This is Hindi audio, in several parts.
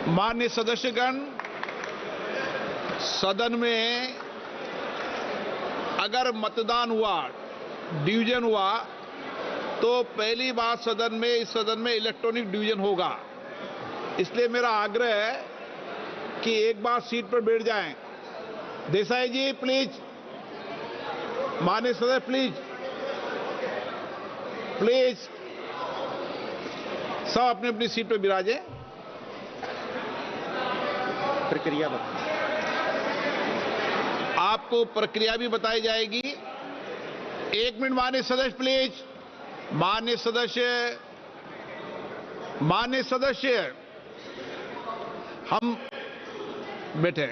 माननीय सदस्यगण, सदन में अगर मतदान हुआ, डिवीजन हुआ, तो पहली बार इस सदन में इलेक्ट्रॉनिक डिवीजन होगा। इसलिए मेरा आग्रह है कि एक बार सीट पर बैठ जाएं। देसाई जी प्लीज, माननीय सदस्य प्लीज सब अपनी अपनी सीट पर विराजें। प्रक्रिया आपको प्रक्रिया भी बताई जाएगी। एक मिनट माननीय सदस्य प्लीज। माननीय सदस्य हम बैठे,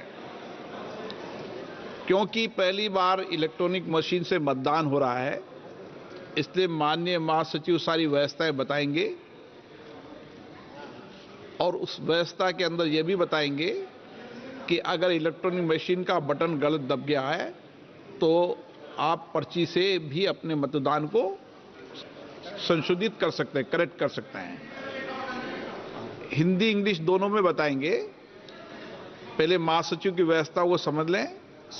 क्योंकि पहली बार इलेक्ट्रॉनिक मशीन से मतदान हो रहा है, इसलिए माननीय महासचिव सारी व्यवस्थाएं बताएंगे और उस व्यवस्था के अंदर यह भी बताएंगे कि अगर इलेक्ट्रॉनिक मशीन का बटन गलत दब गया है तो आप पर्ची से भी अपने मतदान को संशोधित कर सकते हैं, करेक्ट कर सकते हैं। हिंदी इंग्लिश दोनों में बताएंगे। पहले महासचिव की व्यवस्था वो समझ लें,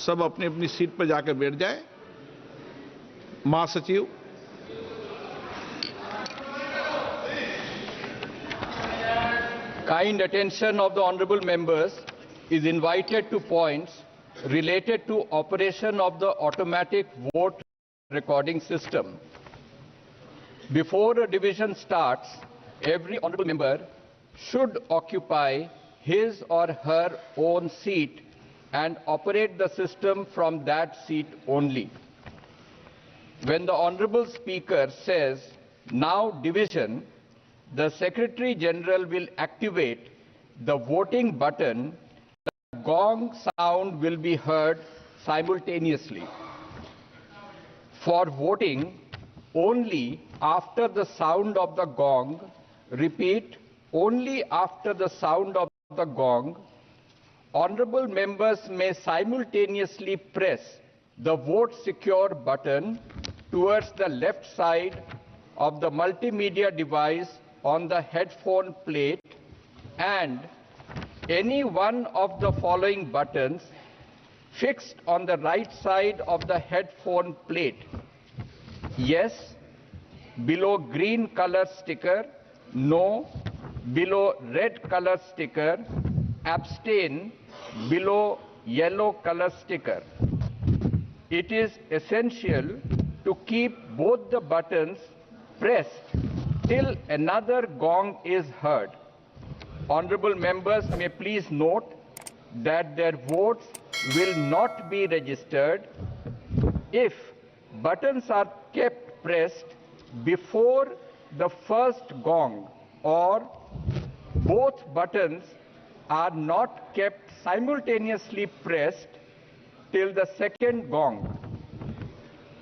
सब अपनी अपनी सीट पर जाकर बैठ जाए। महासचिव। Kind attention of the honorable members is invited to points related to operation of the automatic vote recording system. Before a division starts, every honorable member should occupy his or her own seat and operate the system from that seat only. When the honorable speaker says, "Now division," the Secretary General will activate the voting button. The gong sound will be heard simultaneously. For voting, only after the sound of the gong, repeat, only after the sound of the gong, honorable members may simultaneously press the vote secure button towards the left side of the multimedia device on the headphone plate, and any one of the following buttons fixed on the right side of the headphone plate: yes below green color sticker, no below red color sticker, abstain below yellow color sticker. It is essential to keep both the buttons pressed till another gong is heard. Honorable members may please note that their votes will not be registered if buttons are kept pressed before the first gong, or both buttons are not kept simultaneously pressed till the second gong.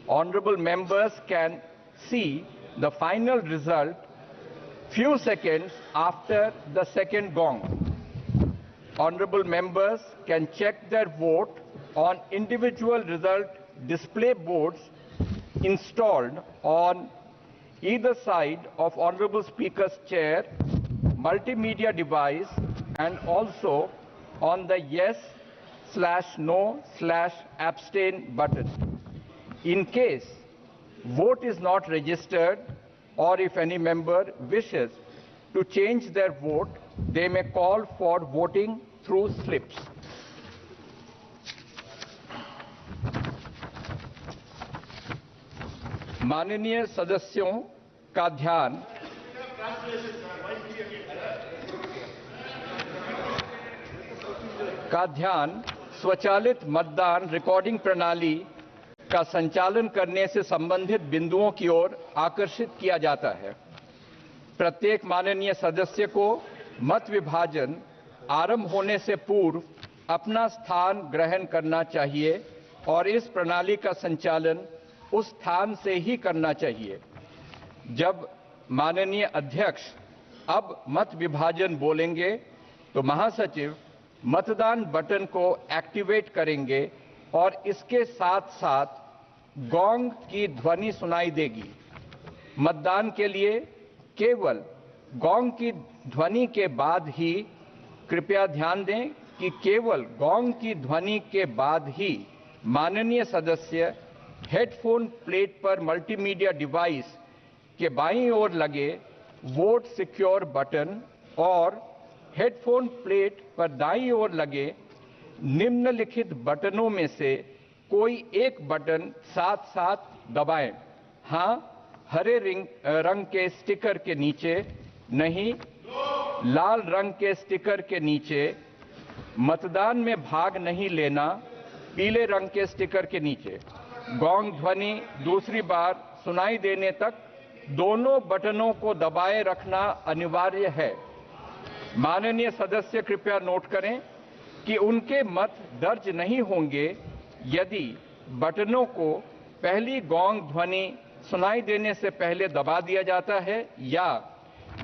Honorable members can see the final result few seconds after the second gong. Honorable members can check their vote on individual result display boards installed on either side of Honorable Speaker's chair, multimedia device, and also on the yes/no/abstain button. In case vote is not registered, or if any member wishes to change their vote, they may call for voting through slips. माननीय सदस्यों का ध्यान स्वचालित मतदान रिकॉर्डिंग प्रणाली का संचालन करने से संबंधित बिंदुओं की ओर आकर्षित किया जाता है। प्रत्येक माननीय सदस्य को मत विभाजन आरंभ होने से पूर्व अपना स्थान ग्रहण करना चाहिए और इस प्रणाली का संचालन उस स्थान से ही करना चाहिए। जब माननीय अध्यक्ष अब मत विभाजन बोलेंगे तो महासचिव मतदान बटन को एक्टिवेट करेंगे और इसके साथ साथ गॉन्ग की ध्वनि सुनाई देगी। मतदान के लिए केवल गॉन्ग की ध्वनि के बाद ही कृपया ध्यान दें कि केवल गोंग की ध्वनि के बाद ही माननीय सदस्य हेडफोन प्लेट पर मल्टीमीडिया डिवाइस के बाईं ओर लगे वोट सिक्योर बटन और हेडफोन प्लेट पर दाईं ओर लगे निम्नलिखित बटनों में से कोई एक बटन साथ साथ दबाएं। हां, हरे रंग के स्टिकर के नीचे, नहीं, लाल रंग के स्टिकर के नीचे, मतदान में भाग नहीं लेना, पीले रंग के स्टिकर के नीचे। गोंग ध्वनि दूसरी बार सुनाई देने तक दोनों बटनों को दबाए रखना अनिवार्य है। माननीय सदस्य कृपया नोट करें कि उनके मत दर्ज नहीं होंगे यदि बटनों को पहली गोंग ध्वनि सुनाई देने से पहले दबा दिया जाता है या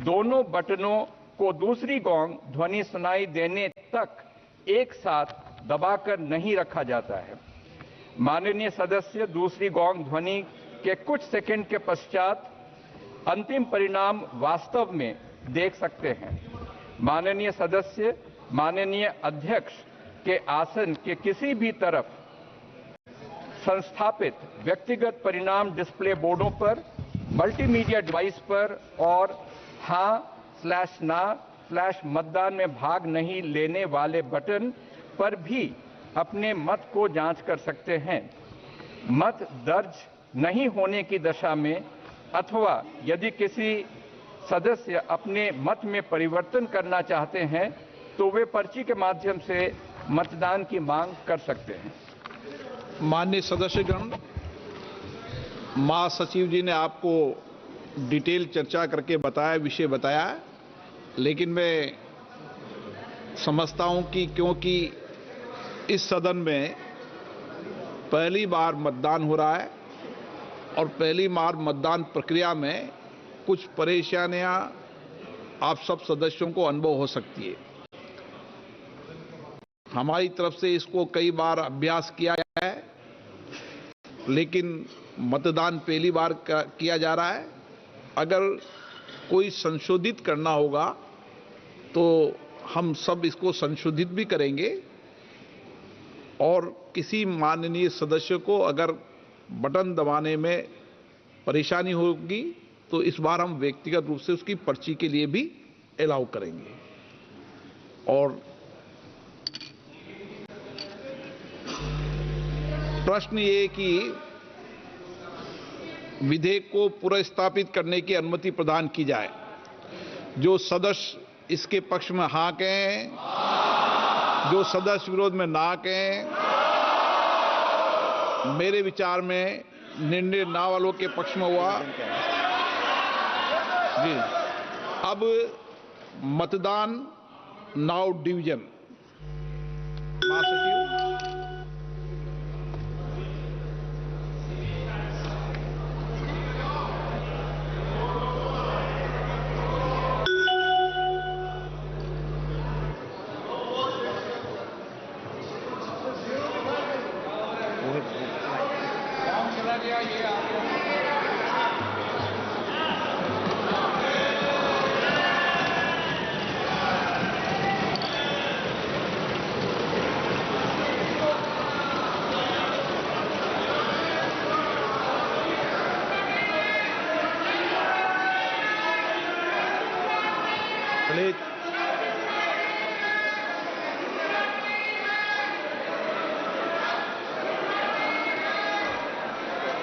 दोनों बटनों को दूसरी गोंग ध्वनि सुनाई देने तक एक साथ दबाकर नहीं रखा जाता है। माननीय सदस्य दूसरी गोंग ध्वनि के कुछ सेकंड के पश्चात अंतिम परिणाम वास्तव में देख सकते हैं। माननीय सदस्य माननीय अध्यक्ष के आसन के किसी भी तरफ संस्थापित व्यक्तिगत परिणाम डिस्प्ले बोर्डों पर, मल्टीमीडिया डिवाइस पर और हाँ/ना/मतदान में भाग नहीं लेने वाले बटन पर भी अपने मत को जांच कर सकते हैं। मत दर्ज नहीं होने की दशा में अथवा यदि किसी सदस्य अपने मत में परिवर्तन करना चाहते हैं तो वे पर्ची के माध्यम से मतदान की मांग कर सकते हैं। माननीय सदस्यगण, महासचिव जी ने आपको डिटेल चर्चा करके विषय बताया, लेकिन मैं समझता हूं कि क्योंकि इस सदन में पहली बार मतदान हो रहा है और पहली बार मतदान प्रक्रिया में कुछ परेशानियां आप सब सदस्यों को अनुभव हो सकती है। हमारी तरफ से इसको कई बार अभ्यास किया गया है, लेकिन मतदान पहली बार किया जा रहा है। अगर कोई संशोधित करना होगा तो हम सब इसको संशोधित भी करेंगे और किसी माननीय सदस्य को अगर बटन दबाने में परेशानी होगी तो इस बार हम व्यक्तिगत रूप से उसकी पर्ची के लिए भी अलाउ करेंगे। और प्रश्न ये कि विधेयक को पुनर्स्थापित करने की अनुमति प्रदान की जाए। जो सदस्य इसके पक्ष में हाँ कहें, जो सदस्य विरोध में ना कहें। मेरे विचार में निर्णय ना वालों के पक्ष में हुआ। जी, अब मतदान नाउ डिवीजन। महासचिव, प्लीज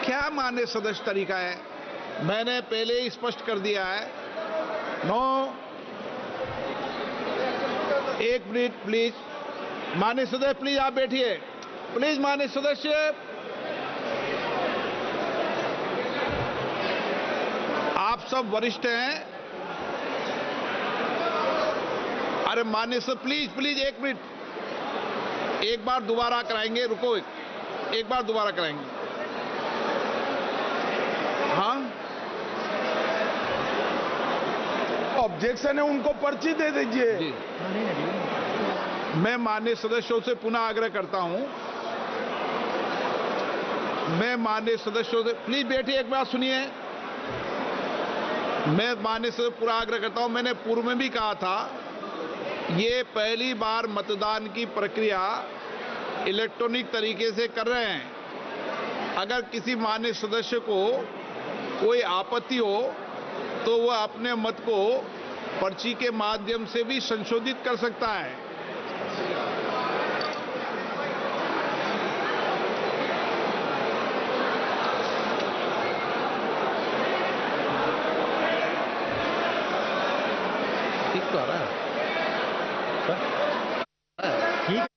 क्या मान्य सदस्य तरीका है? मैंने पहले ही स्पष्ट कर दिया है। नो, एक मिनट प्लीज। मान्य सदस्य प्लीज आप बैठिए। प्लीज मान्य सदस्य, आप सब वरिष्ठ हैं। अरे मान्य सर प्लीज एक मिनट, एक बार दोबारा कराएंगे। रुको, एक बार दोबारा कराएंगे। हाँ, ऑब्जेक्शन है, उनको पर्ची दे दीजिए। मैं माननीय सदस्यों से पुनः आग्रह करता हूं। मैं माननीय सदस्यों से, प्लीज बैठिए, एक बार सुनिए। मैं माननीय से पूरा आग्रह करता हूं। मैंने पूर्व में भी कहा था ये पहली बार मतदान की प्रक्रिया इलेक्ट्रॉनिक तरीके से कर रहे हैं। अगर किसी मान्य सदस्य को कोई आपत्ति हो तो वह अपने मत को पर्ची के माध्यम से भी संशोधित कर सकता है। ठीक तो आ रहा है। ठीक।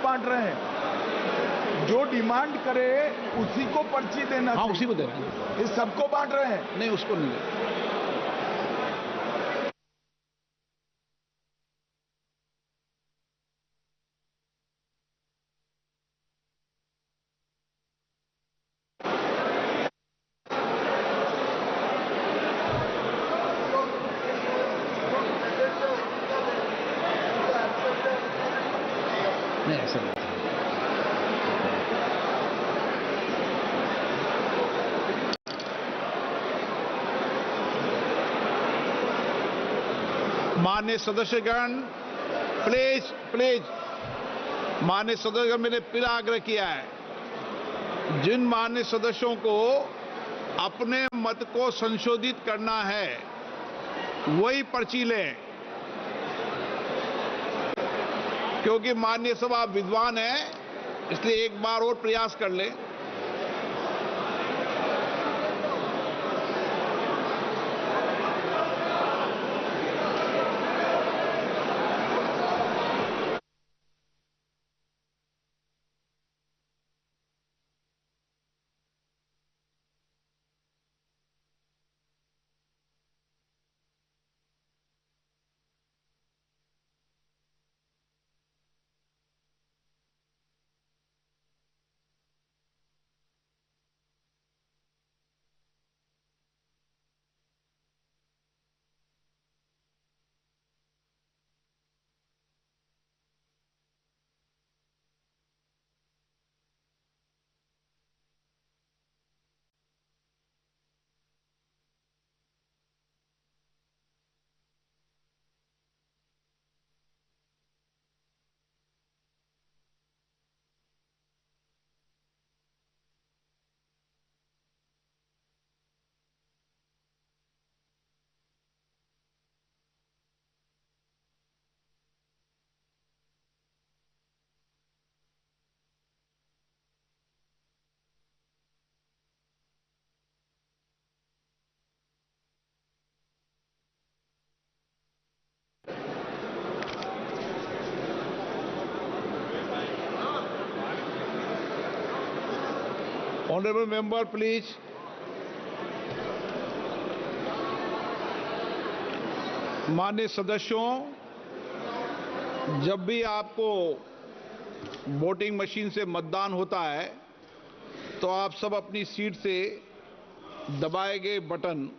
बांट रहे हैं। जो डिमांड करे उसी को पर्ची देना। हाँ, उसी को दे रहे हैं। ये सबको बांट रहे हैं। नहीं, उसको नहीं दे रहे। नहीं, ऐसा नहीं। मान्य सदस्यगण, प्लीज प्लीज, मान्य सदस्यगण, मैंने फिर आग्रह किया है, जिन मान्य सदस्यों को अपने मत को संशोधित करना है वही पर्ची लें, क्योंकि माननीय सभा विद्वान है, इसलिए एक बार और प्रयास कर लें। Honourable member, please. माननीय सदस्यों, जब भी आपको वोटिंग मशीन से मतदान होता है तो आप सब अपनी सीट से दबाए गए बटन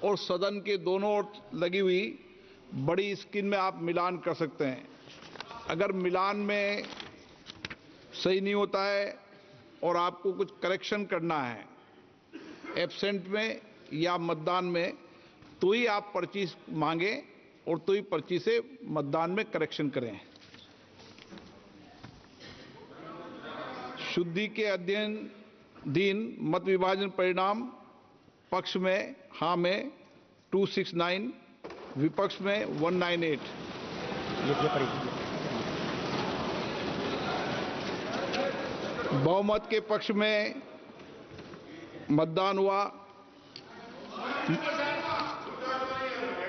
और सदन के दोनों ओर लगी हुई बड़ी स्क्रीन में आप मिलान कर सकते हैं। अगर मिलान में सही नहीं होता है और आपको कुछ करेक्शन करना है एब्सेंट में या मतदान में, तो ही आप पर्ची मांगे और तो ही पर्ची से मतदान में करेक्शन करें। शुद्धि के अध्ययन मत विभाजन परिणाम पक्ष में हाँ में 269, विपक्ष में 198। बहुमत के पक्ष में मतदान हुआ।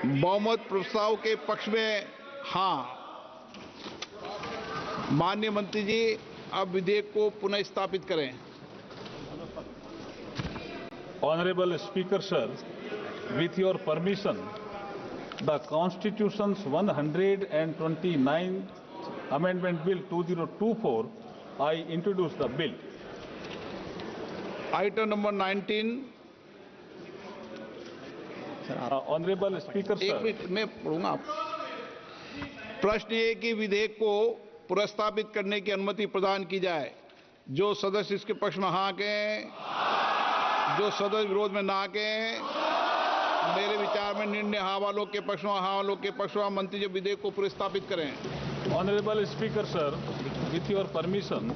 बहुमत प्रस्ताव के पक्ष में हाँ। माननीय मंत्री जी, अब विधेयक को पुनः स्थापित करें। Honorable Speaker, sir, with your permission, the Constitution's 129th Amendment Bill 2024, I introduce the bill. Item number 19। Honorable Speaker, एक sir, मिनट मैं पढ़ूंगा। प्रश्न ये कि विधेयक को पुनर्स्थापित करने की अनुमति प्रदान की जाए। जो सदस्य इसके पक्ष में हाँ कहें, जो सदस्य विरोध में ना कहें। मेरे विचार में निर्णय हाँ वालों के पक्ष में, हाँ वालों के पक्ष में। मंत्री जी विधेयक को पुनर्स्थापित करें। Honorable Speaker, sir, with your permission,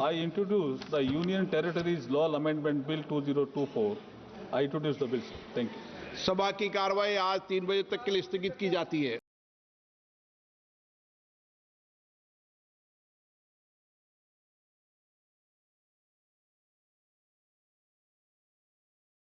I introduce the Union Territories Law Amendment Bill 2024. I introduce the bill, sir. Thank you. सभा की कार्रवाई आज 3 बजे तक के लिए स्थगित की जाती है।